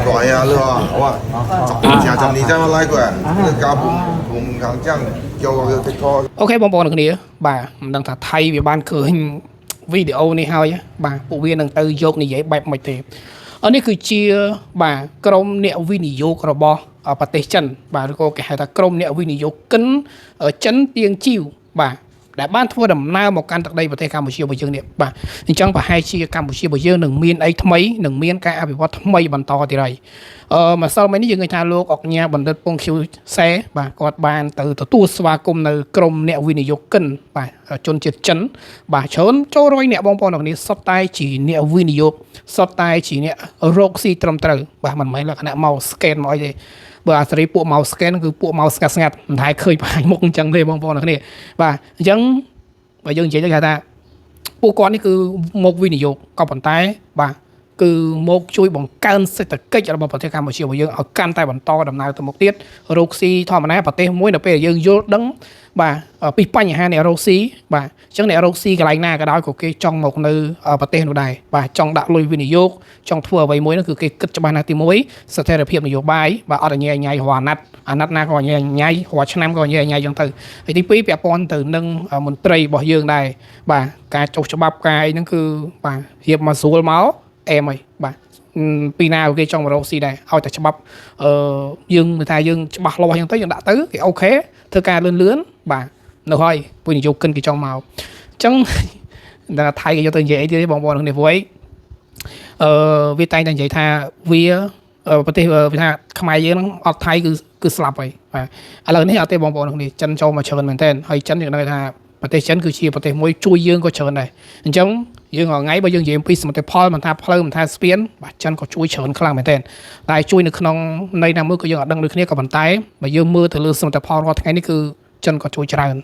đòi lừa哇chậm đi cho nó lại quẹt cao vùng kháng chăng cho cái co ok បងប្អូនទាំងគ្នាបាទមិនដឹងថាថៃវាបានឃើញវីដេអូនេះហើយបាទពួកវានឹងទៅយកនិយាយបែបមិនទេនេះគឺជាបាទក្រុមអ្នកវិនិយោគរបស់ប្រទេសចិនបាទឬក៏គេហៅថាក្រុមអ្នកវិនិយោគិនចិនទៀងជីវបាទដែលបានធ្វើដំណើរមកកាន់ទឹកដីប្រទេសកម្ពុជារបស់យើងនេះបាទអញ្ចឹងប្រហែលជាកម្ពុជារបស់យើងនឹងមានអីថ្មីនឹងមានការអភិវឌ្ឍថ្មីបន្តទៀតហើយម្សិលមិញនេះយើងឃើញថាលោកអុកញ៉ាបណ្ឌិតពងខៀវសែបាទគាត់បានទៅទទួលស្វាគមន៍នៅក្រុមអ្នកវិនិយោគិនបាទជនជាតិចិនបាទច្រើនចូលរយអ្នកបងប្អូនទាំងនេះសុទ្ធតែជាអ្នកវិនិយោគសុទ្ធតែជាអ្នករកស៊ីត្រឹមត្រូវបាទមិនមែនលក្ខណៈមក scan មកអីទេបើអាសេរីពួកមក scan គឺពួកមកស្ងាត់មិនថាឃើញបង្ហាញមុខអញ្ចឹងទេបងប្អូនទាំងនេះបាទអញ្ចឹងបើយើងនិយាយទៅគេថាពួកគាត់នេះគឺមកវិនិយោគក៏ប៉ុន្តែបាទគឺមកជួយបង្កើនសេដ្ឋកិច្ចរបស់ប្រទេសកម្ពុជារបស់យើងឲ្យកាន់តែបន្តដំណើរទៅមុខទៀតរកស៊ីធម្មតាប្រទេសមួយនៅពេលយើងយល់ដឹងបាទពីបញ្ហាអ្នករកស៊ីបាទអញ្ចឹងអ្នករកស៊ីកន្លែងណាក៏ដោយក៏គេចង់មកនៅប្រទេសនោះដែរបាទចង់ដាក់លុយវិនិយោគចង់ធ្វើអ្វីមួយនោះគឺគេគិតច្បាស់ណាស់ទី1ស្ថិរភាពនយោបាយបាទអត់ញ៉ៃញ៉ៃរាល់អាណត្តិណាក៏ញ៉ៃញ៉ៃរាល់ឆ្នាំក៏ញ៉ៃញ៉ៃអញ្ចឹងទៅហើយទី2ពាក់ព័ន្ធទៅនឹងមន្ត្រីរបស់យើងដែរបាទការចុះច្បាប់ការអីហ្នឹងគឺបាទរៀបមកស្រួលមកអែមអីបាទពីណាគេចង់មករកស៊ីដែរឲ្យតែច្បាប់យើងមើលថាយើងច្បាស់លាស់អញ្ចឹងទៅយើងដាក់ទៅគេអូខេធ្វើការលឿនបាទនៅហើយវិនិយោគិនគេចង់មកអញ្ចឹងដល់ថៃគេយកទៅនិយាយអីទៀតបងប្អូនគ្នាព្រោះវាតែងតែនិយាយថាវាប្រទេសវាថាខ្មែរយើងហ្នឹងអត់ថៃគឺស្លាប់ហើយបាទឥឡូវនេះអត់ទេបងប្អូនគ្នាចិនចូលមកច្រើនមែនទែនហើយចិនយើងដឹងថាប្រទេសចិនគឺជាប្រទេសមួយជួយយើងក៏ច្រើនដែរអញ្ចឹងយើងរាល់ថ្ងៃបើយើងនិយាយអំពីសមិទ្ធផលមិនថាផ្លូវមិនថាស្ពានបាទចិនក៏ជួយច្រើនខ្លាំងមែនទែនតែជួយនៅក្នុងន័យណាមួយក៏យើងអត់ដឹងដូចគ្នាក៏ប៉ុន្តែបើយើងមើលទៅលើសមិទ្ធផលរាល់ថ្ងៃនេះគឺចិនក៏ជួយច្រើន